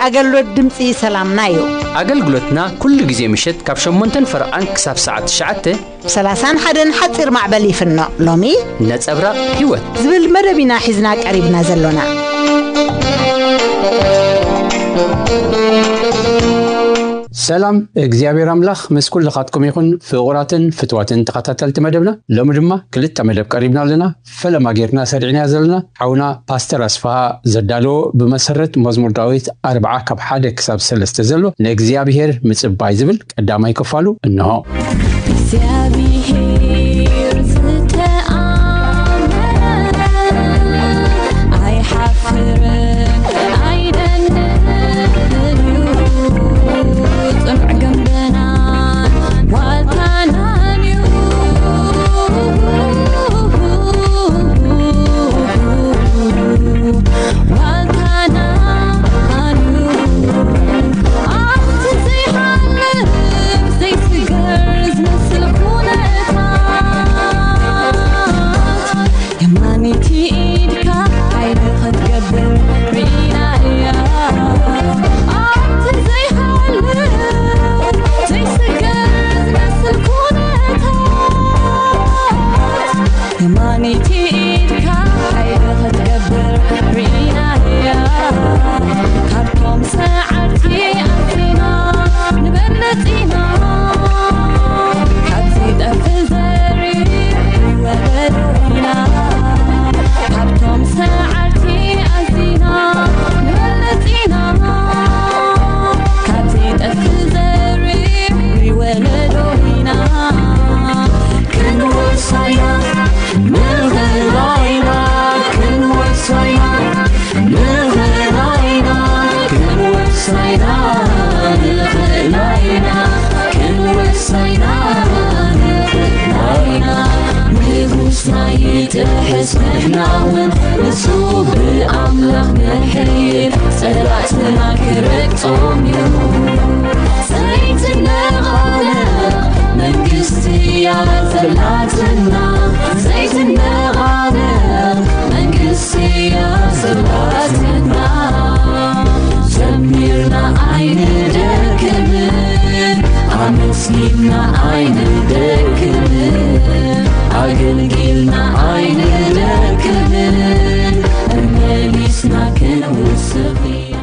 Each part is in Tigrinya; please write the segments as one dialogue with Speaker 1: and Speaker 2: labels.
Speaker 1: أقلوت دمسي سلام نايو
Speaker 2: أقلقلتنا كل جزء مشت كابشمونتن فرقان كساب ساعة شعته
Speaker 1: سلاسان حدن حتصير مع بلي فنو لومي
Speaker 2: نتصبرا هيوت
Speaker 1: زبل مدبنا حزناك قريبنا زلونا
Speaker 2: سلام እግዚአብሔር አምላክ መስኩል ለኻትኩም ይሁን ፍቁራትን ፍትዋትን ተከታተልት መደብና ለምድማ ክልተ መደብ ቀሪብናልና ፈለማጌርና ሰድዕና ዘለና ሓውና ፓስተር አስፋ ዘዳሎ በመሰረት መዝሙር ዳዊት 40 ካብ 1 ክሳብ 3 ዘሎ ለእግዚአብሔር ምጽባይ ዝብል ቀዳማይ ከፋሉ እንሆ እግዚአብሔር ዝተአመነ አይሐፍር حسناون نسوب أملاح نحيل سلعتنا كركتهم يوم سيتنا غالا من قستي يا سلعتنا سيتنا غالا من قستي يا سلعتنا جميرنا عين دكمن عمسينا عين دكمن أقلقلنا عين لكمن المليسنا كنوسقي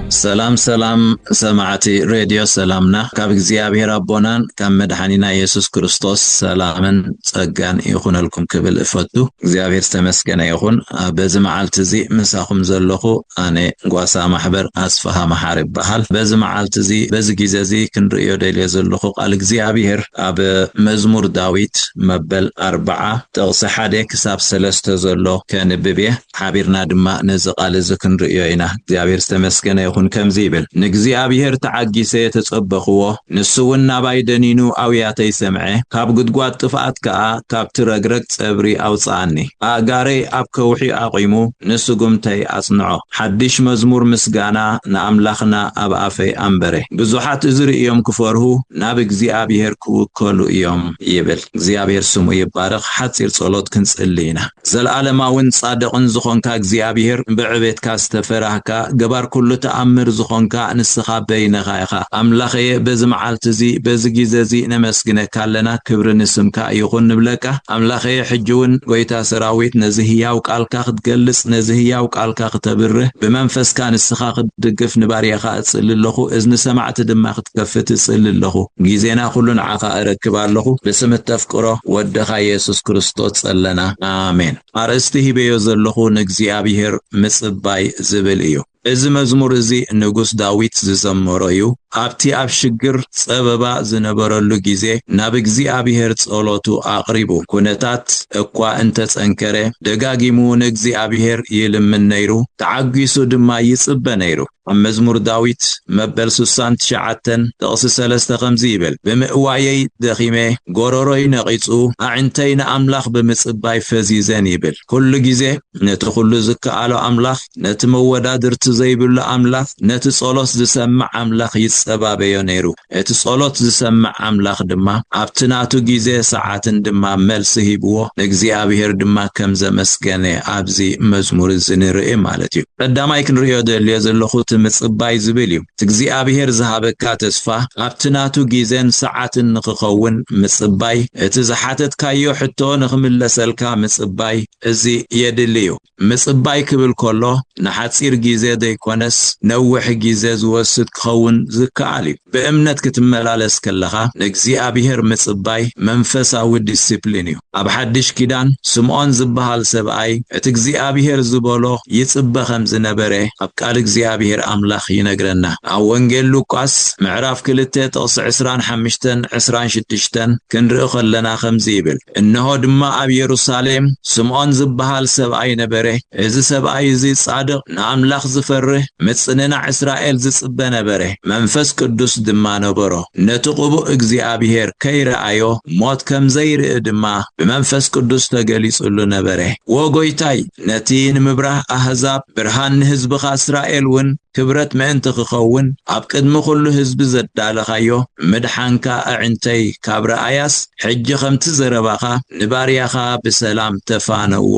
Speaker 3: سلام سلام سمعتي راديو سلامنا كاب እግዚአብሔር አቦናን ካብ መድኃኒና ኢየሱስ ክርስቶስ ሰላምን ጸጋን ይኹን ለኩም ክብል እፈቱ እግዚአብሔር ተመስገነ ይኹን በዚ መዓልቲ እዚ ምሳኹም ዘለኹ ኣነ ጓሳ ማሕበር ኣስፋሃ መሓር ይበሃል በዚ መዓልቲ እዚ በዚ ግዜ እዚ ክንሪዮ ደልየ ዘለኹ ቃል እግዚአብሔር ኣብ መዝሙር ዳዊት መበል 40 ጥቕሲ 1 ክሳብ 3 ዘሎ ከንብብየ ሓቢርና ድማ ነዚ ቃል እዚ ክንሪዮ ኢና እግዚአብሔር ተመስገነ ይኹን ከምዚ ይብል ንእግዚአብሔር ተዓጊሰ ተጸበኽዎ ንሱውን ናባይ ደኒኑ ኣውያተይ ሰምዐ ካብ ጉድጓድ ጥፋት ከኣ ካብ ትረግረግ ጸብሪ ኣውጻኒ ኣጋረይ ኣብ ከውሒ ኣቂሙ ንስጉምተይ ኣጽንዖ ሓድሽ መዝሙር ምስጋና ንኣምላኽና ኣብ ኣፈይ ኣንበረ ብዙሓት ዝርእዮም ክፈርሁ ናብ እግዚአብሔር ክውከሉ እዮም ይብል እግዚአብሔር ስሙ ይባረኽ ሓጺር ጸሎት ክንጽልይና ዘለዓለማውን ጻድቕን ዝኾንካ እግዚአብሔር ብዕቤትካ ዝተፈራህካ ገባር ኩሉ ተኣምር ዝኾንካ ንስኻ በይነኻ ኢኻ ኣምላኸየ በዚ መዓልቲ እዚ በዚ ግዜ እዚ ነመስግነካ ኣለና ክብሪ ንስምካ ይኹን ንብለካ ኣምላኸየ ሕጂውን ጎይታ ሰራዊት ነዚ ህያው ቃልካ ክትገልጽ ነዚ ህያው ቃልካ ክትብርህ ብመንፈስካ ንስኻ ክትድግፍ ንባርያኻ እጽልለኹ እዝኒ ሰማዕቲ ድማ ክትከፍት እጽልለኹ ግዜና ኩሉ ንዓኻ እረክብ ኣለኹ ብስም ተፍቅሮ ወድኻ ኢየሱስ ክርስቶስ ጸለና ኣሜን ኣርእስቲ ሂበዮ ዘለኹ ንእግዚአብሔር ምጽባይ ዝብል እዩ እዚ መዝሙር እዚ ንጉስ ዳዊት ዝዘመረዩ ኣብቲ ኣብ ሽግር ጸበባ ዝነበረሉ ጊዜ ናብ እግዚአብሔር ጸሎቱ አቅሪቡ ኩነታት እኳ እንተ ጸንከረ ደጋጊሙ ንእግዚአብሔር ይልምን ነይሩ ተዓጊሱ ድማ ይጽበ ነይሩ መዝሙር ዳዊት መበል 69 ጥቕሲ 3 ከምዚ ይብል ብምእዋየይ ደኺሜ ጎሮሮይ ነቂጹ ኣዕንተይ ንኣምላኽ ብምጽባይ ፈዚዘን ይብል ኩሉ ጊዜ ነቲ ኩሉ ዝከኣሎ ኣምላኽ ነቲ መወዳድርቲ ዘይብሉ ኣምላኽ ነቲ ጸሎት ዝሰምዕ ኣምላኽ ይጸባበዮ ነይሩ እቲ ጸሎት ዝሰምዕ ኣምላኽ ድማ ኣብቲ ናቱ ጊዜ ሰዓትን ድማ መልሲ ሂብዎ ንእግዚአብሔር ድማ ከም ዘመስገነ ኣብዚ መዝሙር ዝንርኢ ማለት እዩ ቀዳማይ ክንሪኦ ደልዮ ዘለኹ ምጽባይ ዝብል እዩ እግዚአብሔር ዝሃበካ ተስፋ ኣብቲ ናቱ ጊዜን ሰዓትን ንኽኸውን ምጽባይ እቲ ዝሓተትካዮ ሕቶ ንኽምለሰልካ ምጽባይ እዚ የድልዩ ምጽባይ ክብል ከሎ ንሓፂር ጊዜ ዘይኮነስ ነዊሕ ጊዜ ዝወስድ ክኸውን ዝከኣል እዩ ብእምነት ክትመላለስ ከለኻ ንእግዚአብሔር ምጽባይ መንፈሳዊ ዲሲፕሊን እዩ ኣብ ሓድሽ ኪዳን ስምዖን ዝበሃል ሰብኣይ እቲ እግዚአብሔር ዝበሎ ይጽበ ከም ዝነበረ ኣብ ቃል እግዚአብሔር አምላኽ ይነግረና ኣብ ወንጌል ሉቃስ ምዕራፍ 2 ጥቕሲ 25-26 ክንርኢ ከለና ከምዚ ይብል እነሆ ድማ ኣብ ኢየሩሳሌም ስምዖን ዝበሃል ሰብኣይ ነበረ እዚ ሰብኣይ እዚ ጻድቕ ንኣምላኽ ዝፈርህ ምጽንና እስራኤል ዝጽበ ነበረ መንፈስ ቅዱስ ድማ ነበሮ ነቲ ቅቡእ እግዚአብሔር ከይረአዮ ሞት ከም ዘይርኢ ድማ ብመንፈስ ቅዱስ ተገሊጹሉ ነበረ ወጎይታይ ነቲ ንምብራህ ኣህዛብ ብርሃን ንህዝብኻ እስራኤል ውን ክብረት ምእንቲ ክኸውን ኣብ ቅድሚ ኩሉ ህዝቢ ዘዳለኻዮ ምድሓንካ ኣዕንተይ ካብ ረኣያስ ሕጂ ከምቲ ዘረባኻ ንባርያኻ ብሰላም ተፋነዎ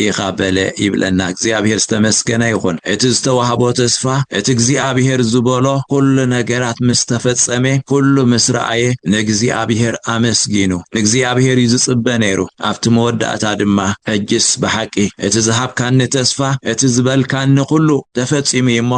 Speaker 3: ኢኻ በለ ይብለና እግዚአብሔር ዝተመስገነ ይኹን እቲ ዝተዋህቦ ተስፋ እቲ እግዚአብሔር ዝበሎ ኩሉ ነገራት ምስ ተፈጸመ ኩሉ ምስ ረኣየ ንእግዚአብሔር ኣመስጊኑ ንእግዚአብሔር ይዝጽበ ነይሩ ኣብቲ መወዳእታ ድማ ሕጅስ ብሓቂ እቲ ዝሃብካኒ ተስፋ እቲ ዝበልካኒ ኩሉ ተፈጺሙ እሞ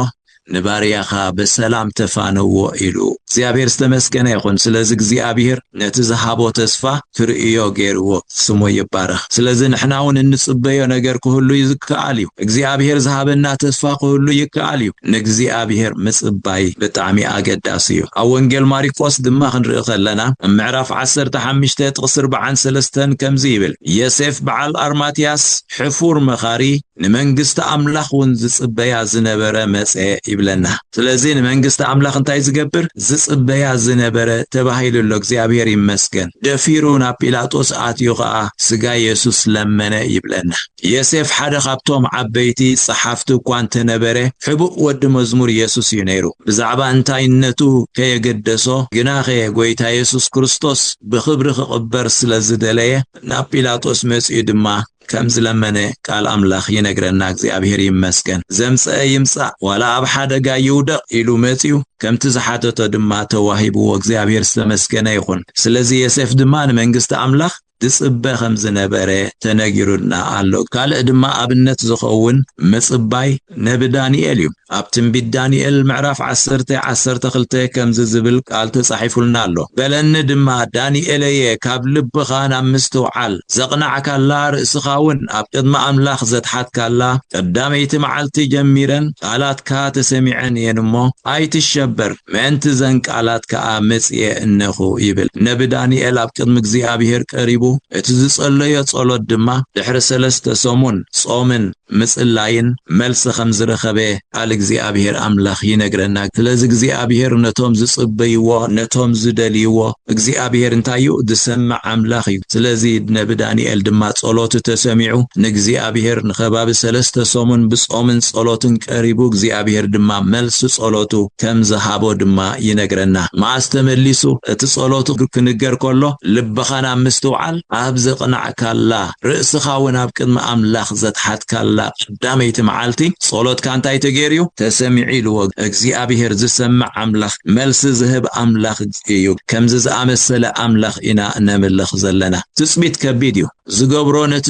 Speaker 3: ንባርያኻ በሰላም ተፋነዎ ኢሉ እግዚአብሔር ዝተመስገነ ይኹን ስለዚ እግዚአብሔር ነቲ ዝሃቦ ተስፋ ክርእዮ ገይርዎ ስሙ ይባረኽ ስለዚ ንሕና እውን እንጽበዮ ነገር ክህሉ ይዝከኣል እዩ እግዚአብሔር ዝሃበና ተስፋ ክህሉ ይከኣል እዩ ንእግዚአብሔር ምጽባይ ብጣዕሚ ኣገዳሲ እዩ ኣብ ወንጌል ማርቆስ ድማ ክንርኢ ከለና ምዕራፍ 15 ጥቕሲ 43 ከምዚ ይብል ዮሴፍ በዓል ኣርማትያስ ሕፉር መኻሪ ንመንግስቲ ኣምላኽ ውን ዝጽበያ ዝነበረ መጽ ይብለና ስለዚ ንመንግስቲ ኣምላኽ እንታይ ዝገብር ዝጽበያ ዝነበረ ተባሂሉሎ እግዚአብሔር ይመስገን ደፊሩ ናብ ጲላጦስ ኣትዩ ኸኣ ስጋ ኢየሱስ ለመነ ይብለና ዮሴፍ ሓደ ካብቶም ዓበይቲ ጸሓፍቲ እኳ እንተነበረ ሕቡእ ወዲ መዝሙር ኢየሱስ እዩ ነይሩ ብዛዕባ እንታይነቱ ከየገደሶ ግናኸ ጎይታ ኢየሱስ ክርስቶስ ብኽብሪ ክቕበር ስለዝደለየ ናብ ጲላጦስ መጽኡ ድማ ከም ዝለመነ ቃል ኣምላኽ ይነግረና እግዚአብሔር ይመስገን ዘምጽአ ይምጻእ ዋላ ኣብ ሓደጋ ይውደቕ ኢሉ መጽኡ ከምቲ ዝሓተቶ ድማ ተዋሂብዎ እግዚአብሔር ዝተመስገነ ይኹን ስለዚ ዮሴፍ ድማ ንመንግስቲ ኣምላኽ ዝጽበ ከም ዝነበረ ተነጊሩና ኣሎ ካልእ ድማ ኣብነት ዝኸውን ምጽባይ ነቢ ዳንኤል እዩ ኣብ ትንቢት ዳንኤል ምዕራፍ 10:12 ከምዚ ዝብል ቃል ተጻሒፉልና ኣሎ በለኒ ድማ ዳንኤልየ ካብ ልብኻ ናብ ምስትውዓል ዘቕናዕካላ ርእስኻ ውን ኣብ ቅድሚ ኣምላኽ ዘትሓትካላ ቀዳመይቲ መዓልቲ ጀሚረን ቃላትካ ተሰሚዐን እየን እሞ ኣይትሸበር ምእንቲ ዘን ቃላት ከዓ መጽየ እነኹ ይብል ነቢ ዳንኤል ኣብ ቅድሚ እግዚአብሔር ቀሪቡ እቲ ዝጸለዮ ጸሎት ድማ ድሕሪ 3 ሰሙን ጾምን ምጽላይን መልሲ ከም ዝረኸበ ቃል እግዚአብሔር ኣምላኽ ይነግረና ስለዚ እግዚአብሔር ነቶም ዝጽበይዎ ነቶም ዝደልይዎ እግዚአብሔር እንታይ እዩ ዝሰምዕ ኣምላኽ እዩ ስለዚ ነቢ ዳንኤል ድማ ጸሎቱ ተሰሚዑ ንእግዚአብሔር ንኸባቢ 3 ሰሙን ብጾምን ጸሎትን ቀሪቡ እግዚአብሔር ድማ መልሲ ጸሎቱ ከም ዝሃቦ ድማ ይነግረና ማዓስ ተመሊሱ እቲ ጸሎቱ ክንገር ከሎ ልብኻ ናብ ምስትውዓል ኣብ ዘቕናዕካላ ርእስኻ ውን ኣብ ቅድሚ ኣምላኽ ዘትሓትካላ ቀዳመይቲ መዓልቲ ጸሎትካ እንታይ ተገይርዩ ተሰሚዒልዎ እግዚአብሔር ዝሰምዕ ኣምላኽ መልሲ ዝህብ ኣምላኽ እዩ ከምዚ ዝኣመሰለ ኣምላኽ ኢና ነምልኽ ዘለና ትጽቢት ከቢድ እዩ ዝገብሮ ነቲ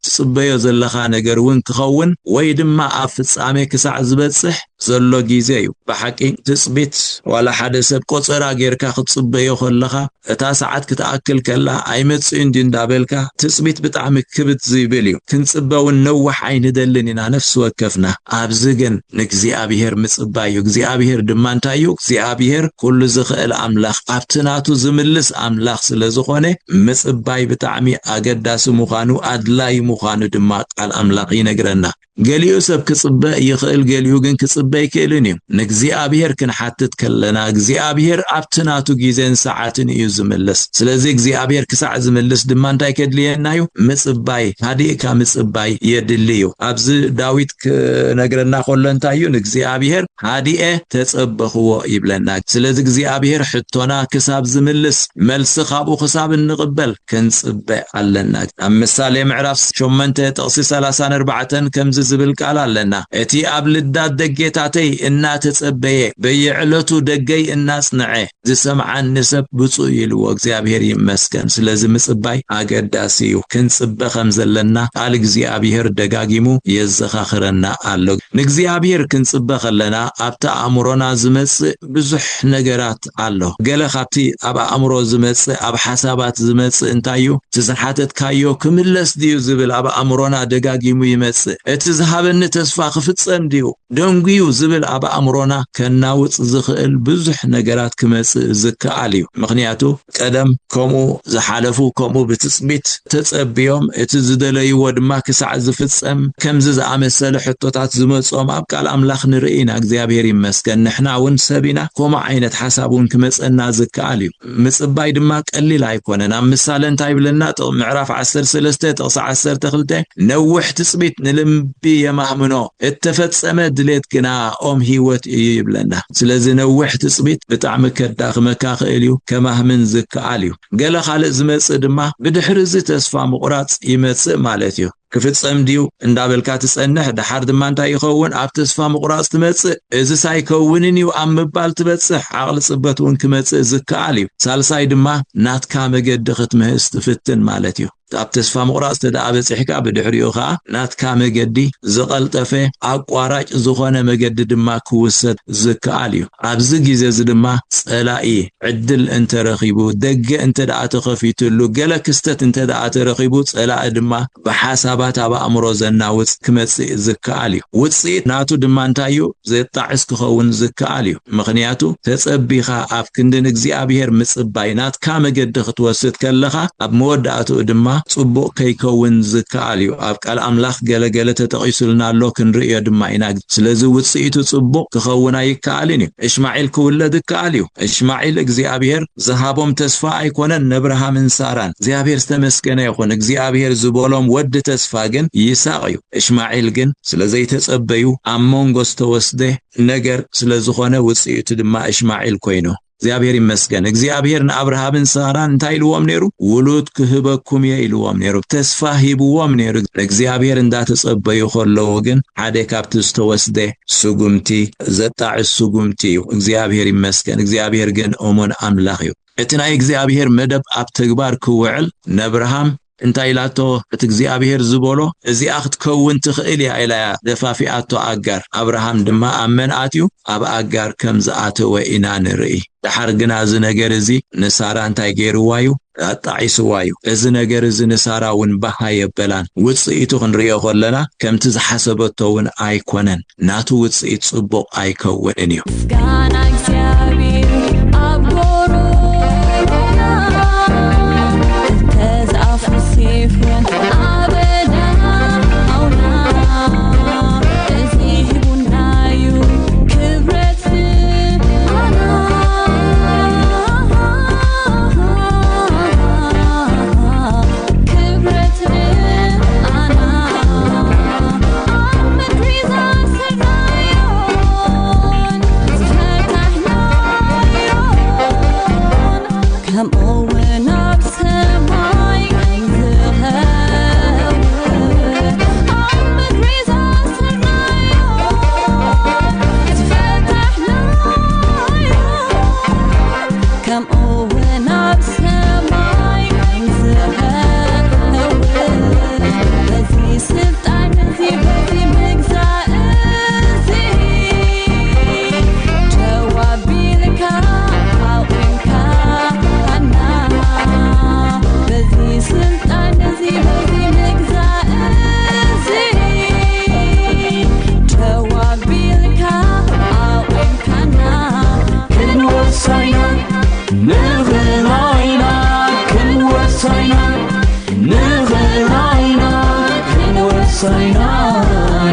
Speaker 3: ትጽበዮ ዘለኻ ነገር ውን ክኸውን ወይ ድማ ኣብ ፍጻሜ ክሳዕ ዝበጽሕ ዘሎ ጊዜ እዩ ብሓቂ ትጽቢት ዋላ ሓደ ሰብ ቆጸራ ጌርካ ክትጽበዮ ከለኻ እታ ሰዓት ክትኣክል ከላ ከላ ኣይመጽእን ዲ እንዳበልካ ትጽቢት ብጣዕሚ ክብት ዝይብል እዩ ክንጽበው ነውሕ ኣይንደልንና ነፍስ ወከፍና ኣብዚ ግን ንእግዚአብሔር ምጽባይ እዩ እግዚአብሔር ድማ እንታይ እዩ እግዚአብሔር ኩሉ ዝኽእል አምላኽ ኣብትናቱ ዝምልስ አምላኽ ስለዝኾነ ምጽባይ ብጣዕሚ ኣገዳሲ ምዃኑ ኣድላይ ምዃኑ ድማ ቃል አምላኽ ይነግረና ገሊኡ ሰብ ክጽበ ይኽእል ገሊኡ ግን ክጽበ ይክእልን እዩ ንእግዚአብሔር ክንሓትት ከለና እግዚአብሔር ኣብትናቱ ጊዜን ሰዓትን እዩ ዝምልስ ስለዚ እግዚአብሔር ክሳዕ ዝምልስ ድማ እንታይ ከድልየና እዩ ምጽባይ ሃዲእካ ምጽባይ የድልዩ ኣብዚ ዳዊት ክነግረና ከሎ እንታይ እዩ ንእግዚአብሔር ሃዲኤ ተጸበኽዎ ይብለና ስለዚ እግዚአብሔር ሕቶና ክሳብ ዝምልስ መልሲ ካብኡ ክሳብ እንቅበል ክንጽበ ኣለና ኣብ ምሳሌ ምዕራፍ 8 ጥቕሲ 34 ከምዚ ዝብል ቃል ኣለና እቲ ኣብ ልዳት ደጌታተይ እናተጸበየ በየዕለቱ ደገይ እናጽንዐ ዝሰምዓኒ ሰብ ብፁዕ ይልዎ እግዚአብሔር ይመስገን ስለዚ ምጽባይ ኣገዳሲ እዩ ክንጽበ ከም ዘለና ቃል እግዚአብሔር ደጋጊሙ የዘኻኽረና ኣሎ ንእግዚአብሔር ክንጽበ ከለና ኣብታ ኣእምሮና ዝመጽእ ብዙሕ ነገራት ኣሎ ገለ ካብቲ ኣብ ኣእምሮ ዝመጽእ ኣብ ሓሳባት ዝመጽእ እንታይ እዩ ትዝሓተትካዮ ክምለስ ድዩ ዝብል ኣብ ኣእምሮና ደጋጊሙ ይመጽእ እቲ ዝሃበኒ ተስፋ ክፍጸም ድዩ ደንጉዩ ዝብል ኣብ ኣእምሮና ከናውጽ ዝኽእል ብዙሕ ነገራት ክመጽእ ዝከኣል እዩ ምክንያቱ ቀደም ከምኡ ዝሓለፉ ከምኡ ብትጽቢት ተጸብዮም እቲ ዝደለይዎ ድማ ክሳዕ ዝፍጸም ከምዚ ዝኣመሰለ ሕቶታት ዝመጽኦም ኣብ ቃል ኣምላኽ ንርኢና እግዚአብሔር ይመስገን ንሕና እውን ሰቢና ከምኡ ዓይነት ሓሳብ እውን ክመጽና ዝከኣል እዩ ምጽባይ ድማ ቀሊል ኣይኮነን ኣብ ምሳሌ እንታይ ይብለና ምዕራፍ 13 ጥቕሲ 12 ነውሕ ትጽቢት ንልምቢ የማህምኖ እተፈጸመ ድሌት ግና ኦም ህይወት እዩ ይብለና ስለዚ ነውሕ ትጽቢት ብጣዕሚ ከዳኽመካ ክእል እዩ ከማህምን ዝከኣል እዩ ገለ ካልእ ዝመጽእ ድማ ብድሕሪ እዚ ተስፋ ምቁራጽ ይመጽእ ማለት እዩ ክፍጸም ድዩ እንዳበልካ ትጸንሕ ድሓር ድማ እንታይ ይኸውን ኣብ ተስፋ ምቁራጽ ትመጽእ እዚ ሳይከውንን እዩ ኣብ ምባል ትበጽሕ ዓቕሊ ጽበት እውን ክመጽእ ዝከኣል እዩ ሳልሳይ ድማ ናትካ መገዲ ክትምህስ ትፍትን ማለት እዩ ኣብ ተስፋ ምቁራጽ ተዳኣ በጽሕካ ብድሕሪኡ ከዓ ናትካ መገዲ ዝቐልጠፈ ኣቋራጭ ዝኾነ መገዲ ድማ ክውሰድ ዝከኣል እዩ ኣብዚ ግዜ እዚ ድማ ጸላኢ ዕድል እንተረኺቡ ደገ እንተዳኣ ተኸፊትሉ ገለ ክስተት እንተዳኣ ተረኺቡ ጸላኢ ድማ ብሓሳባት ኣብ ኣእምሮ ዘናውጽ ክመጽእ ዝከኣል እዩ ውጽኢት ናቱ ድማ እንታይ እዩ ዘጣዕስ ክኸውን ዝከኣል እዩ ምክንያቱ ተጸቢኻ ኣብ ክንድን እግዚአብሔር ምጽባይ ናትካ መገዲ ክትወስድ ከለኻ ኣብ መወዳእቱ ድማ ጽቡቕ ከይከውን ዝከኣል እዩ ኣብ ቃል ኣምላኽ ገለገለ ተጠቒሱልና ኣሎ ክንርዮ ድማ ኢና ስለዚ ውጽኢቱ ጽቡቕ ክኸውን ኣይከኣልን እዩ እስማዒል ክውለድ ይከኣል እዩ እስማዒል እግዚአብሔር ዝሃቦም ተስፋ ኣይኮነን ነብርሃምን ሳራን እግዚአብሔር ዝተመስገነ ይኹን እግዚአብሔር ዝበሎም ወዲ ተስፋ ግን ይስሐቅ እዩ እስማዒል ግን ስለዘይተጸበዩ ኣብ መንጎ ዝተወስደ ነገር ስለዝኾነ ውጽኢቱ ድማ እስማዒል ኮይኑ እግዚአብሔር ይመስገን እግዚአብሔር ንአብርሃምን ሳራን እንታይ ኢልዎም ነይሩ ውሉድ ክህበኩም ይልዎም ነይሩ ተስፋ ሂብዎም ነይሩ እግዚአብሔር እንዳተጸበዩ ከለው ግን ሓደ ካብቲ ዝተወስደ ስጉምቲ ዘጣዕስ ስጉምቲ እዩ እግዚአብሔር ይመስገን እግዚአብሔር ግን እሙን አምላኽ እዩ እቲ ናይ እግዚአብሔር መደብ ኣብ ተግባር ክውዕል ነብርሃም እንታይ ኢላቶ እቲ እግዚአብሔር ዝበሎ እዚኣ ክትከውን ትኽእል እያ ኢላ ደፋፊኣቶ ኣጋር አብርሃም ድማ ኣመንኣትዩ ኣብ ኣጋር ከም ዝኣተወ ኢና ንርኢ ድሓር ግና እዚ ነገር እዚ ንሳራ እንታይ ገይርዋዩ ኣጣዒስዋዩ እዚ ነገር እዚ ንሳራ እውን ባሃ የበላን ውጽኢቱ ክንሪኦ ከለና ከምቲ ዝሓሰበቶ እውን ኣይኮነን ናቱ ውጽኢት ጽቡቕ ኣይከውንን እዩ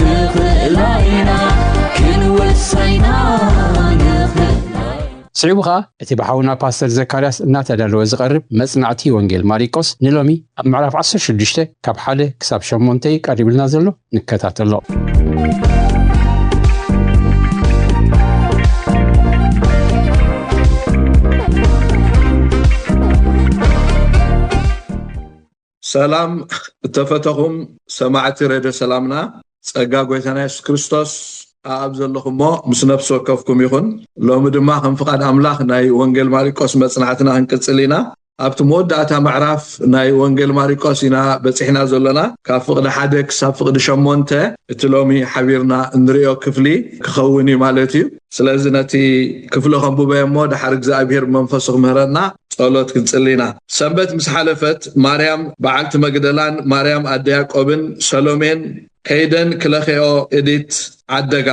Speaker 4: نخلاينا كن وسينا
Speaker 2: سعيبو خا اتي بحاونا باستر زكارياس ناتدلو زقرب مصنعتي ونجيل ماريكوس نلومي معرف 16 كاب حاله كساب شمونتي قريب لنا زلو نكتاتلو
Speaker 5: سلام تفتهم سماعتي راديو سلامنا ጸጋ ጎይታና ኢየሱስ ክርስቶስ ኣብ ዘለኹም ምስ ነፍሲ ወከፍኩም ይኹን ሎሚ ድማ ከም ፍቃድ ኣምላኽ ናይ ወንጌል ማርቆስ መጽናዕትና ክንቅጽል ኢና ኣብቲ መወዳእታ ምዕራፍ ናይ ወንጌል ማርቆስ ኢና በጽሕና ዘለና ካብ ፍቅዲ 1 ክሳብ ፍቅዲ 8 እቲ ሎሚ ሓቢርና እንሪኦ ክፍሊ ክኸውን እዩ ማለት እዩ ስለዚ ነቲ ክፍሊ ከምብበየሞ ድሓር እግዚአብሔር መንፈሱ ክምህረና ጸሎት ክንጽልና ሰንበት ምስ ሓለፈት ማርያም በዓልቲ መግደላን ማርያም ኣደ ያዕቆብን ሰሎሜን ከይደን ክለኺኦ እዲት ዓደጋ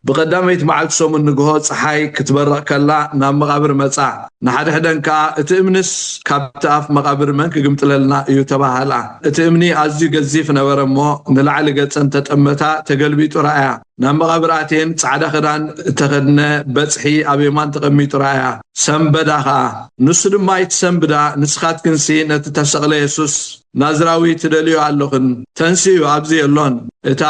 Speaker 5: ብቀዳመይት መዓልቲ ሰሙን ንግሆ ፀሓይ ክትበርቕ ከላ ናብ መቃብር መጻ ንሓደሕደን ከዓ እቲ እምንስ ካብቲ ኣፍ መቃብር መን ክግምጥለልና እዩ ተባሃላ እቲ እምኒ ኣዝዩ ገዚፍ ነበረ እሞ ንላዕሊ ገጸን ተጠመታ ተገልቢጡ ረኣያ ናብ መቃብር ኣትየን ጻዕዳ ክዳን ተኸድነ በጽሒ ኣብ የማን ተቐሚጡ ረኣያ ሰንበዳ ከዓ ንሱ ድማ ይትሰንብዳ ንስኻትክንሲ ነቲ ተሰቕለ የሱስ ናዝራዊ ትደልዩ ኣለኹን ተንስዩ ኣብዚ የሎን እታ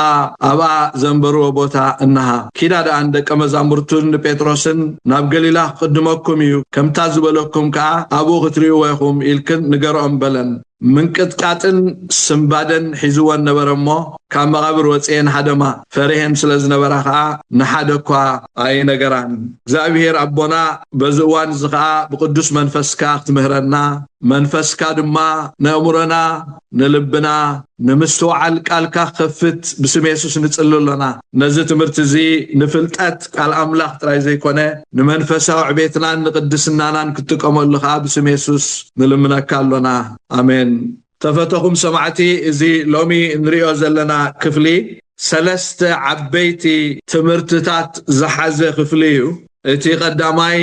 Speaker 5: ኣብኣ ዘንበርዎ ቦታ እናሃ ኪዳዳ ደቀ መዛሙርቱን ጴጥሮስን ናብ ገሊላ ቅድመኩም እዩ ከምታ ዝበለኩም ከዓ ኣብኡ ክትሪኡ ወይኹም ኢልክን ንገሮም በለን ምንቅጥቃጥን ስምባደን ሒዝወን ነበረሞ ካብ መቃብር ወጽኤን ሓደማ ፈሪሄን ስለ ዝነበራ ከዓ ንሓደኳ ኣይ ነገራን እግዚአብሔር ኣቦና በዝዋን ዝኸዓ ብቅዱስ መንፈስካ ክትምህረና መንፈስካ ድማ ነእምሮና ንልብና ንምስተዋዓል ቃልካ ከፍት ብስም ኢየሱስ ንጽልለና ነዚ ትምህርቲ እዚ ንፍልጠት ቃል ኣምላኽ ጥራይ ዘይኮነ ንመንፈሳዊ ዕቤትናን ንቅድስናናን ክትጥቀመሉኻ ብስም ኢየሱስ ንልምነካ ኣለና ኣሜን ተፈተኹም ሰማዕቲ እዚ ሎሚ ንሪኦ ዘለና ክፍሊ ሰለስተ ዓበይቲ ትምህርትታት ዝሓዘ ክፍሊ እዩ እቲ ቀዳማይ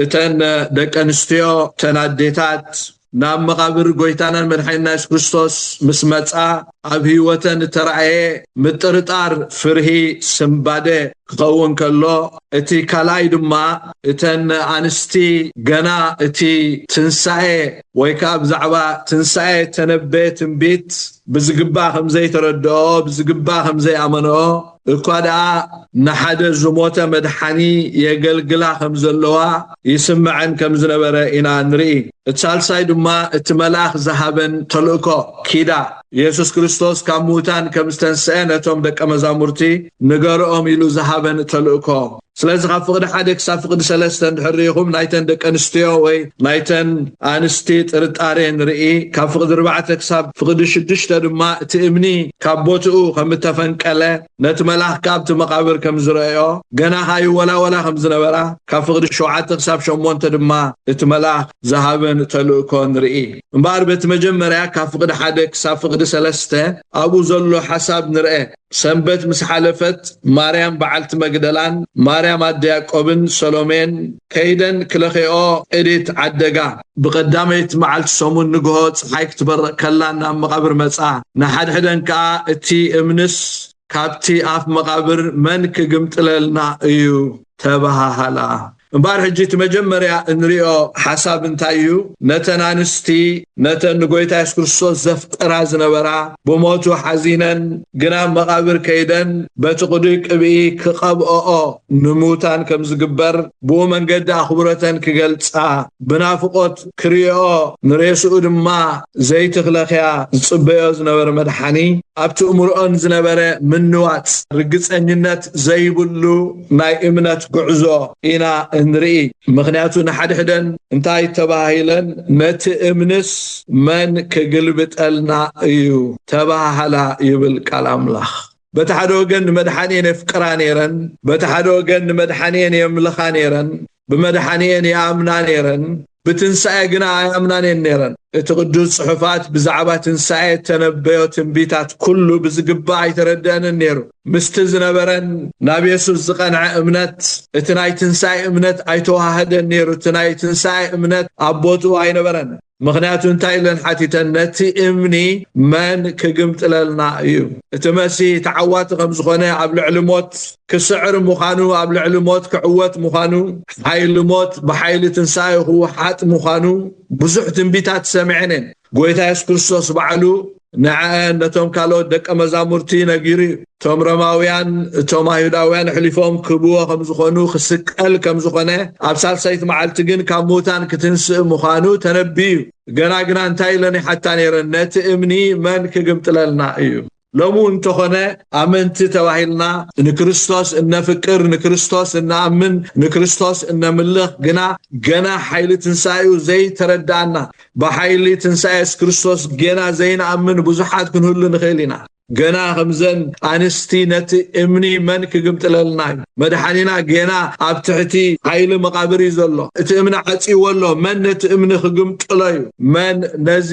Speaker 5: እተን ደቂ ኣንስትዮ ተናዴታት ናብ መቃብር ጎይታናን መድሓኒትና ኢየሱስ ክርስቶስ ምስ መጻ ኣብ ህይወተን ተራእየ ምጥርጣር ፍርሂ ስምባደ ክኸውን ከሎ እቲ ካልኣይ ድማ እተን ኣንስቲ ገና እቲ ትንሳኤ ወይ ከዓ ብዛዕባ ትንሳኤ ተነበየ ትንቢት ብዝግባእ ከምዘይ ተረድኦ ብዝግባእ ከምዘይ ኣመንኦ እኳ ደኣ ንሓደ ዝሞተ መድሓኒ የገልግላ ከም ዘለዋ ይስምዐን ከም ዝነበረ ኢና ንርኢ እቲ ሳልሳይ ድማ እቲ መልኣኽ ዝሃበን ተልእኮ ኪዳ ኢየሱስ ክርስቶስ ካብ ሙታን ከም ዝተንስአ ነቶም ደቀ መዛሙርቲ ንገርኦም ኢሉ ዝሃበን ተልእኮ ስለዚ ካብ ፍቅዲ 1 ክሳብ ፍቅዲ 3 እንድሕሪኹም ናይተን ደቂ ኣንስትዮ ወይ ናይተን ኣንስቲ ጥርጣሬ ንርኢ ካብ ፍቅዲ 4 ክሳብ ፍቅዲ 6 ድማ እቲ እምኒ ካብ ቦትኡ ከም ተፈንቀለ ነቲ መልኣኽ ካብቲ መቃብር ከም ዝረአዮ ገና ሃይወላወላ ከም ዝነበራ ካብ ፍቅዲ 7 ክሳብ 8 ድማ እቲ መልኣኽ ዝሃበን ተልእኮ ንርኢ እምበር በቲ መጀመርያ ካብ ፍቅዲ 1 ክሳብ ፍቅዲ 3 ኣብኡ ዘሎ ሓሳብ ንርአ ሰንበት ምስ ሓለፈት ማርያም በዓልቲ መግደላን ማርያም ኣደ ያዕቆብን ሰሎሜን ከይደን ክለኺኦ እዲት ዓደጋ ብቀዳመይት መዓልቲ ሰሙን ንግሆ ፀሓይ ክትበርቕ ከላ ናብ መቃብር መጻ ንሓድሕደን ከዓ እቲ እምንስ ካብቲ ኣፍ መቃብር መን ክግምጥለልና እዩ ተባሃላ እምበር ሕጂ እቲ መጀመርያ እንሪኦ ሓሳብ እንታይ እዩ ነተን ኣንስቲ ነተን ጎይታ ኢየሱስ ክርስቶስ ዘፍቅራ ዝነበራ ብሞቱ ሓዚነን ግና መቃብር ከይደን በቲ ቅዱይ ቅብኢ ክቐብኦኦ ንሙታን ከም ዝግበር ብኡ መንገዲ ኣኽብሮተን ክገልጻ ብናፍቆት ክሪኦ ንሬስኡ ድማ ዘይትኽለኽያ ዝጽበዮ ዝነበረ መድሓኒ ኣብቲ እምርኦን ዝነበረ ምንዋፅ ርግፀኝነት ዘይብሉ ናይ እምነት ጉዕዞ ኢና እንርኢ ምክንያቱ ንሓድሕደን እንታይ ተባሂለን ነቲ እምንስ መን ክግልብጠልና እዩ ተባሃላ ይብል ቃል ኣምላኽ በቲ ሓደ ወገን ንመድሓኒአን የፍቅራ ነይረን በቲ ሓደ ወገን ንመድሓኒአን የምልኻ ነይረን ብመድሓኒአን ይኣምና ነይረን ብትንሳኤ ግና ኣያምናን ነይረን ቅዱስ ጽሑፋት ብዛዕባ ትንሣኤ ተነበዮ ትንቢታት ኩሉ ብዝግባእ ኣይተረድአንን ነይሩ ምስቲ ዝነበረን ናብ ኢየሱስ ዝቐንዐ እምነት እቲ ናይ ትንሣኤ እምነት ኣይተዋሃደን ነይሩ እቲ ናይ ትንሣኤ እምነት ኣቦቱ ኣይነበረን ምኽንያቱ እንታይ ኢለን ሓቲተን ነቲ እምኒ መን ክግምጥለልና እዩ እቲ መሲህ ተዓዋቲ ከም ዝኾነ ኣብ ልዕሊ ሞት ክስዕር ምዃኑ ኣብ ልዕሊ ሞት ክዕወት ምዃኑ ሓይሊ ሞት ብሓይሊ ትንሣኤ ክውሓጥ ምዃኑ ብዙሕ ትንቢታት ሰሚዐን ጎይታ ኢየሱስ ክርስቶስ ባዕሉ ንዓን ነቶም ካልኦት ደቀ መዛሙርቲ ነጊሩ ቶም ሮማውያን ቶም አይሁዳውያን ሕሊፎም ክብዎ ከም ዝኾኑ ክስቀል ከም ዝኾነ ኣብ ሳልሳይት መዓልቲ ግን ካብ ሙታን ክትንስእ ምዃኑ ተነቢዩ ገና እንታይ ኢለን ሓታ ነይረን ነቲ እምኒ መን ክግምጥለልና እዩ ሎሙ እንተኾነ ኣመንቲ ተባሂልና ንክርስቶስ እነፍቅር ንክርስቶስ እናኣምን ንክርስቶስ እነምልኽ ገና ሓይሊ ትንሣኤኡ ዘይተረዳእና ብሓይሊ ትንሣኤ ክርስቶስ ገና ዘይንኣምን ብዙሓት ክንህሉ ንኽእል ኢና ገና ከምዘን ኣንስቲ ነቲ እምኒ መን ክግምጥለልና መድሓኒና ገና ኣብ ትሕቲ ሓይሊ መቃብር እዩ ዘሎ እቲ እምኒ ዓፂዎ ኣሎ መን ነቲ እምኒ ክግምጥሎ እዩ መን ነዚ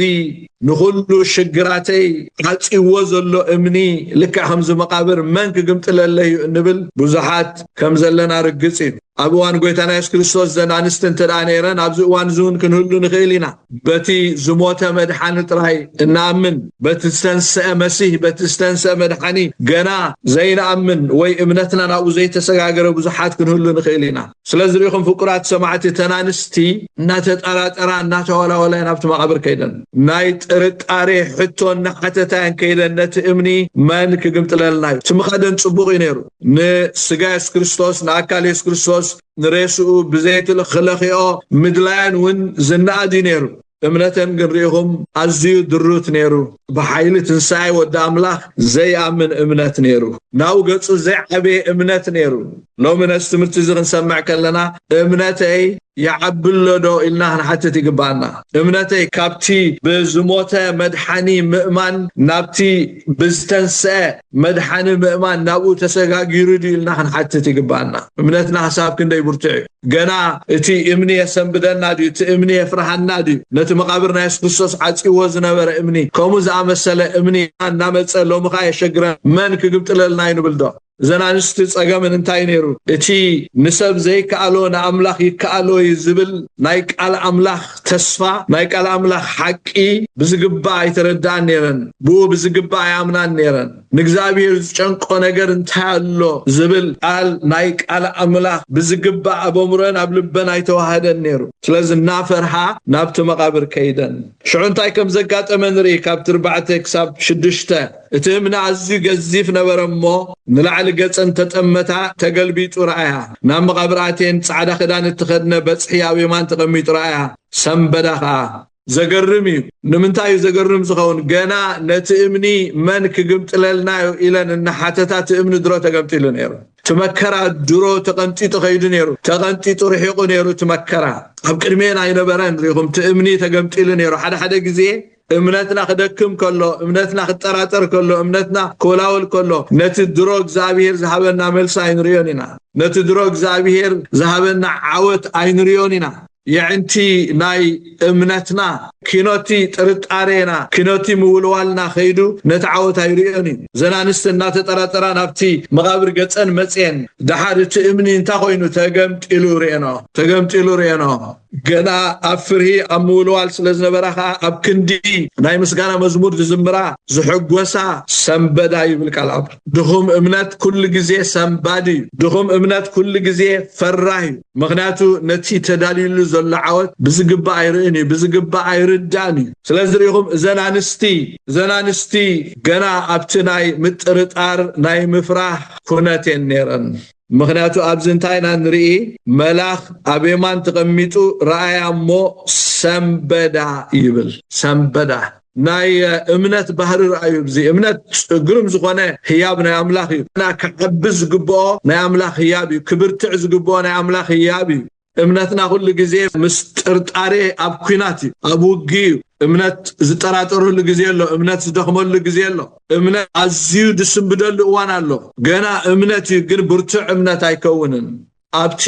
Speaker 5: ንኹሉ ሽግራተይ ዓፂዎ ዘሎ እምኒ ልክዕ ከምዚ መቃብር መን ክግምጥለለ እዩ እንብል ብዙሓት ከም ዘለና ርግፅ እዩ ኣብ እዋን ጎይታና ኢየሱስ ክርስቶስ ዘን ኣንስቲ እንተደኣ ነይረን ኣብዚ እዋን እውን ክንህሉ ንኽእል ኢና በቲ ዝሞተ መድሓኒ ጥራይ እናኣምን በቲ ዝተንስአ መሲህ በቲ ዝተንስአ መድሓኒ ገና ዘይንኣምን ወይ እምነትና ናብኡ ዘይተሰጋገረ ብዙሓት ክንህሉ ንኽእል ኢና ስለዚ ሪኢኹም ፍቁራት ሰማዕቲ ተን ኣንስቲ እናተጠራጠራ እናተወላወላ ናብቲ መቃብር ከይደን ናይ ጥርጣሬ ሕቶ እናሓተታን ከይደን ነቲ እምኒ መን ክግምጥለልና እዩ እቲ ምኻደን ፅቡቕ እዩ ነይሩ ንስጋ ኢየሱስ ክርስቶስ ንኣካል ኢየሱስ ክርስቶስ ንሬስኡ ብዘይቲ ክለኺኦ ምድላያን እውን ዝናኣዲ ነይሩ እምነተን ግን ሪኢኹም ኣዝዩ ድሩት ነይሩ ብሓይሊ ትንሣኤ ወዲ ኣምላኽ ዘይኣምን እምነት ነይሩ ናው ገጹ ዘይዓበየ እምነት ነይሩ ሎሚ ነዚ ትምህርቲ እዚ ክንሰምዕ ከለና እምነተይ ይዓብሎ ዶ ኢልና ክንሓትት ይግባአና እምነተይ ካብቲ ብዝሞተ መድሓኒ ምእማን ናብቲ ብዝተንስአ መድሓኒ ምእማን ናብኡ ተሰጋጊሩ ዶ ኢልና ክንሓትት ይግባአና እምነትና ሓሳብ ክንደይ ብርቱዕ እዩ ገና እቲ እምኒ የሰንብደና ድዩ እቲ እምኒ የፍርሃና ድዩ ነቲ መቃብር ናይ ኢየሱስ ክርስቶስ ዓፂዎ ዝነበረ እምኒ ከምኡ ዝኣመሰለ እምኒ እናመፀ ሎሚ ኸ የሸግረን መን ክግምጥለልና ይንብል ዶ ዘን ኣንስቲ ፀገምን እንታይ ነይሩ እቲ ንሰብ ዘይከኣሎ ንኣምላኽ ይከኣሎ ዝብል ናይ ቃል ኣምላኽ ተስፋ ናይ ቃል ኣምላኽ ሓቂ ብዝግባእ ኣይተረዳእን ነይረን ብኡ ብዝግባእ ኣያምናን ነይረን ንእግዚኣብሔር ዝጨንቆ ነገር እንታይ ኣሎ ዝብል ቃል ናይ ቃል ኣምላኽ ብዝግባእ ኣብ ኣእምሮአን ኣብ ልበን ኣይተዋሃደን ነይሩ ስለዚ እናፈርሃ ናብቲ መቃብር ከይደን ሽዑ እንታይ ከም ዘጋጠመ ንርኢ ካብቲ 4 ክሳብ 6 እቲ እምኒ ኣዝዩ ገዚፍ ነበረ እሞ ንላዕሊ ገፀን ተጠመታ ተገልቢጡ ረኣያ ናብ መቃብር ኣትየን ጻዕዳ ክዳን እትኸድነ በፅሒ ኣብ የማን ተቐሚጡ ረኣያ ሰንበዳ ከዓ ዘገርም እዩ ንምንታይ እዩ ዘገርም ዝኸውን ገና ነቲ እምኒ መን ክግምጥለልናዮ ኢለን እናሓተታት እምኒ ድሮ ተገምጢሉ ነይሩ ትመከራ ድሮ ተቐንጢጡ ኸይዱ ነይሩ ተቐንጢጡ ርሒቑ ነይሩ ትመከራ ኣብ ቅድሜን ኣይነበረን ሪኢኹም እቲ እምኒ ተገምጢሉ ነይሩ ሓደ ግዜ እምነትና ክደክም ከሎ እምነትና ክጠራጠር ከሎ እምነትና ኮላውል ከሎ ነቲ ድሮ እግዚአብሔር ዝሃበና መልስ ኣይንሪዮን ኢና ነቲ ድሮ እግዚአብሔር ዝሃበና ዓወት ኣይንሪዮን ኢና የዕንቲ ናይ እምነትና ኪኖቲ ጥርጣሬና ኪኖቲ ምውልዋልና ኸይዱ ነቲ ዓወት ኣይንሪዮን እዩ ዘናንስት እናተጠራጠራ ናብቲ መቃብር ገፀን መፅየን ድሓር እቲ እምኒ እንታይ ኮይኑ ተገምጢሉ ርኤኖ ገና ኣብ ፍርሂ ኣብ ምውልዋል ስለ ዝነበራኻ ኣብ ክንዲ ናይ ምስጋና መዝሙር ዝዝምራ ዝሕጎሳ ሰንበዳ ይብል ቃል ኣብ ድኹም እምነት ኩሉ ግዜ ሰንባዲ ድኹም እምነት ኩሉ ግዜ ፈራህ እዩ ምክንያቱ ነቲ ተዳልዩሉ ዘሎ ዓወት ብዝግባእ ኣይርአን እዩ ብዝግባእ ኣይርዳእን እዩ ስለዚ ሪኢኹም ዘናንስቲ ገና ኣብቲ ናይ ምጥርጣር ናይ ምፍራህ ኩነት እየን ነይረን ምክንያቱ ኣብዚ እንታይ ኢና ንርኢ መላኽ ኣብ የማን ተቐሚጡ ረኣያ እሞ ሰንበዳ ይብል ሰንበዳ ናይ እምነት ባህሪ ረኣዩ እዚ እምነት ግሩም ዝኾነ ህያብ ናይ ኣምላኽ እዩ እና ክዓቢ ዝግብኦ ናይ ኣምላኽ ህያብ እዩ ክብርትዕ ዝግብኦ ናይ ኣምላኽ ህያብ እዩ እምነትና ኩሉ ግዜ ምስ ጥርጣሬ ኣብ ኩናት እዩ ኣብ ውጊ እዩ እምነት ዝጠራጠረሉ ግዜ ኣሎ እምነት ዝደኽመሉ ግዜ ኣሎ እምነት ኣዝዩ ድስንብደሉ እዋን ኣሎ ገና እምነት እዩ ግን ብርቱዕ እምነት ኣይከውንን ኣብቲ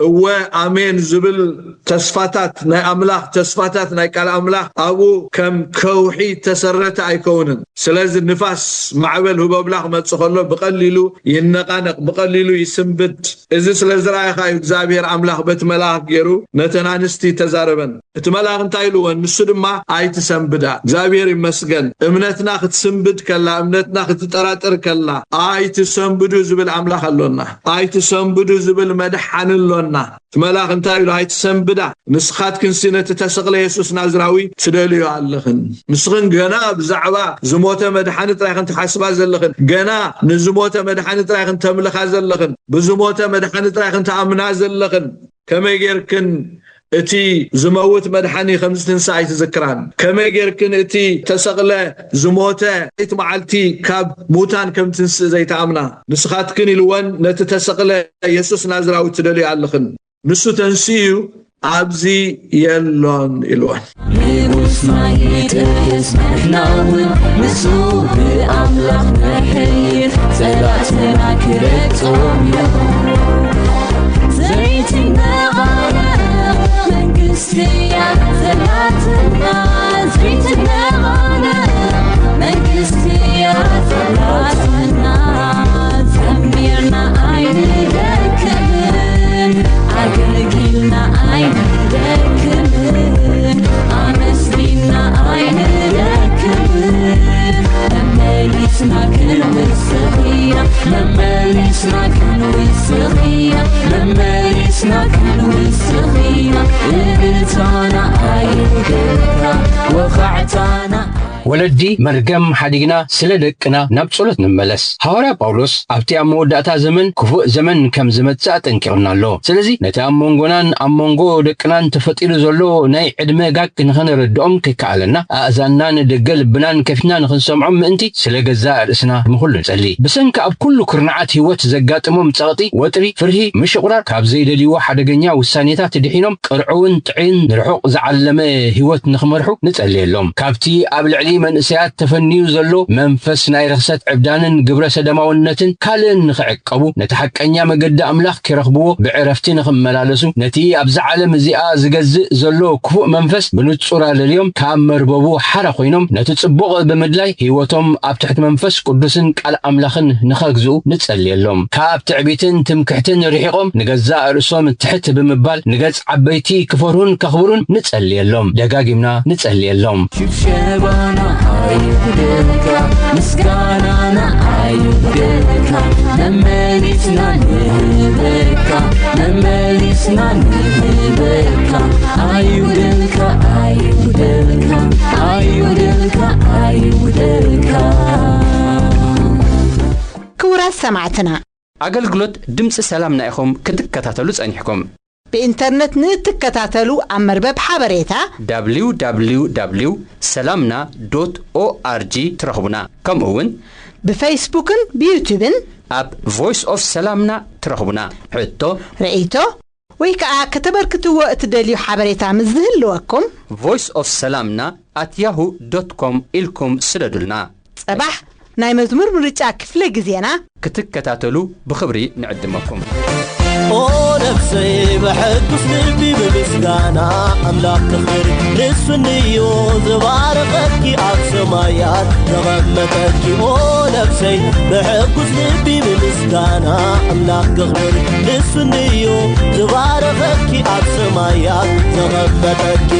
Speaker 5: وآمين زبل تسفاتات ناي أملاح تسفاتات ناي قال أملاح أبو كم كوحي تسرت أيكونن سلاز النفاس معبل هو ببلاح ما تسخله بقليلو ينقانق بقليلو يسنبت إذا سلاز رأي خايف زابير أملاح بتملاح جيرو نتنانستي تزاربن تملاح انتايلو نسود ما أي تسنبدا زابير مسجن امنتنا خد سنبد كلا امنتنا خد تراتر كلا أي تسنبدو زبل أملاح اللونا أي تسنبدو زبل مدحان اللونا تملاح انتايلو أي تسنبدا نسخات كنسينة تسقل يسوس نازراوي تدليو علخن نسخن جنا بزعبا زموته مدحانة رايخن تحسبا زلخن جنا نزموته مدحانة رايخن تملخا زلخن بزموته مدحانة رايخن تأمنا زلخن كما يركن اتي زموت مدحاني 5 ساعة تذكران كما يركن اتي تسقله زموته ات معلتي كاب موتان كم تنس زي تأمنا نسخات كني لون نتتسقله يسوس نازراوي تدليو علخن نسو تنسيو عبزي يلون إلوان
Speaker 4: بمسمعيت يسمعنا مسوب أملاح نحير سلاتنا كرتهم يوم زريتنا غانا من قسيا سلاتنا زريتنا غانا من قسيا سلاتنا زميرنا عين ذكرن عقلنا عين ذكرن عمسلنا عين ذكرن لما يسمع كلمة صغيرة لما يسمع كلمة صغيرة لما يسمع كلمة صغيرة قلتانا عين ذكرن وقعتانا
Speaker 2: ولدي مرقم حديقنا سلدقنا نبصلت نملس حوارا باولوس أبتي أموداتا زمن كفوء زمن كم زمت ساعتن كرنا له سلزي نتا أمونغونان أمونغو دقنان تفتير زولو ناي عدمي قاك نخن ردهم كيكالنا أزانان دقل بنان كفنا نخن سمعهم انتي سلقزاء رسنا مخل نسألي بسنك أب كل كرنعات هوات زقات أمم تغطي وطري فرهي مش قرار كاب زي دلي واحد قنيا والسانيتات دحينهم قرعون تعين نرحوق زعلمي هوات نخمرحو نسألي لهم كابتي قبل من سيات تفنيو زلو منفس ناي رخصت عبدانن قبر سدماونتن كالن نخعقبو نتحقنيا مقد أملاخ كرخبو بعرفتين خملالسو نتي أبزع علم زياء زقزق زلو كفوء منفس بنتصورة لليوم كامر بابو حرقينهم نتتصبغ بمدلاي هيوتهم أبتحت منفس قدسن كال أملاخن نخاقزو نتسألي اللهم كاب تعبيتن تمكحتن ريحقهم نقزاء رسوم تحت بمبال نقز عبيتي كفرون كخبرون نتسألي اللهم دقاقمنا نتسألي اللهم
Speaker 4: شبانا عيودلكا مسكانا عيودلكا نماليسنا نهبكا نماليسنا نهبكا عيودلكا عيودلكا عيودلكا عيودلكا
Speaker 1: كورا سمعتنا
Speaker 2: أقلقلت دمس سلامنا إخوم كتكتاتلو سأنحكم
Speaker 1: بإنترنت نتكتاتلو أمربب حبريتا
Speaker 2: www.salamna.org ترخبنا كم أون
Speaker 1: بفيسبوكن بيوتيوبن
Speaker 2: أب Voice of Salamna ترخبنا حتى
Speaker 1: رأيتو ويكا كتبركتو وقت دليو حبريتا مزهلوكم
Speaker 2: Voice of Salamna@yahoo.com إلكم سردلنا
Speaker 1: صباح ناي مزمور مرجع كفلة جزينا
Speaker 2: كتكتاتلو بخبري نعدمكم
Speaker 6: نفسي بحدث لبي بمسكانا أملاك خير نسفنيو زبارقك عالسمايات نغمتك نفسي بحدث لبي بمسكانا أملاك خير نسفنيو زبارقك عالسمايات نغمتك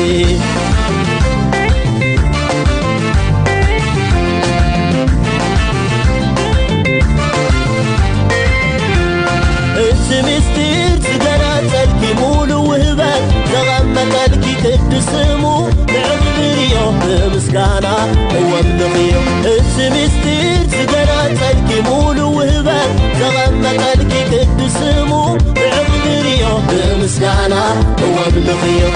Speaker 6: مستير سدراتك مولو وهبات نغمتك تدسمو نعبريو بمسكانا هو النخيو مستير سدراتك مولو وهبات نغمتك تدسمو نعبريو بمسكانا هو النخيو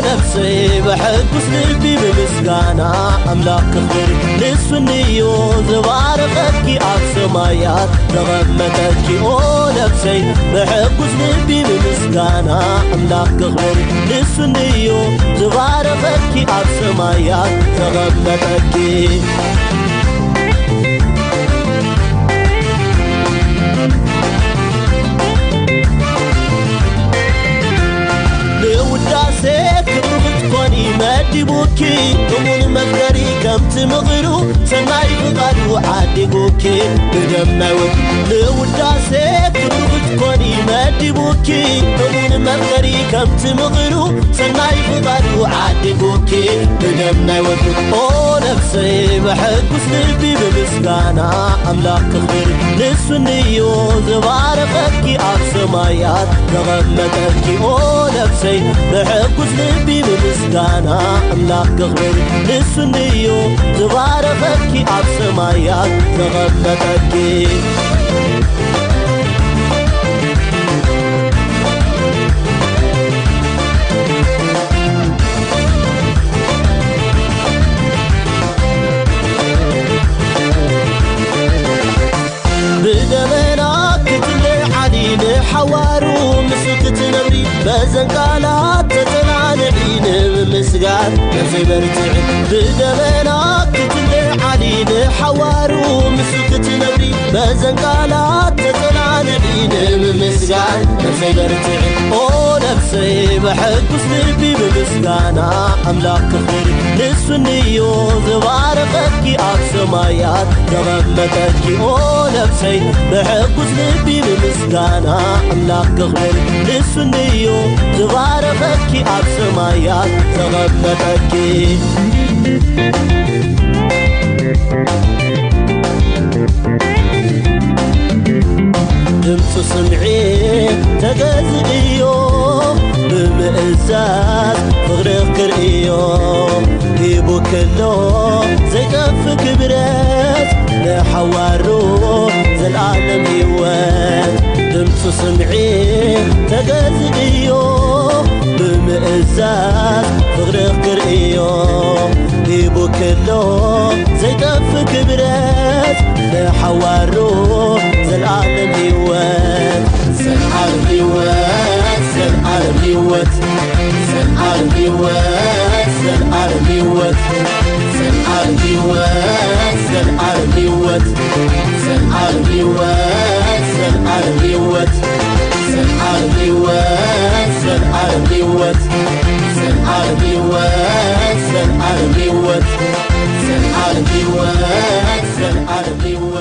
Speaker 6: نفسي بحدث لبي بمسكانا أملاك خير نسفنيو زبارقك عالسمايات نغمتك نفسي بحدث لبي بمسكانا أملاك خير نسفنيو زبارقك عالسمايات نغمتك عادقوكي بدموت لوداسك تكوني مدبوكي أمون مغري كم تمغلو سناي فضلو عادقوكي بدموت أو نفسي بحقوس لبي بمسكانا أملاك خبر نسونيو زبارقكي أبسمايات زغمتكي أو نفسي بحقوس لبي بمسكانا أملاك خبر نسونيو زبارقكي أبسمايات زغمتكي بدمنا كتل علي حوارو مسكت نبري بزنقالات تتنعنعين بمسقال نفسي برتعي بدمنا كتل علي حوارو مسكت نبري بزنقالات تتنعنعين بمسقال نفسي برتعي او نفسي بحقوس لبي بمسقانا أملاك خير نسونيو زبارقكي أبسمايات زغمتكي او نفسي بحقوس لبي بمسقانا أملاك خير نسونيو زبارقكي أبسمايات زغمتكي دمت سمعي تغزئيو بمئزاز فغرق كرئيو هيبو كلو زي كف كبرات لحوارو زي العالم يوان دمت سمعي تغزئيو بمئزاز فغرق كرئيو هيبو كلو زي كف كبرات لحوارو زي العالم يوان زي العالم يوان زي العالم يوان زي العالم يوان زي العالم يوان زي العالم يوان زي العالم يوان زي العالم يوان زي العالم يوان زي العالم يوان زي العالم يوان زي العالم يوان زي العالم يوان زي العالم يوان زي العالم يوان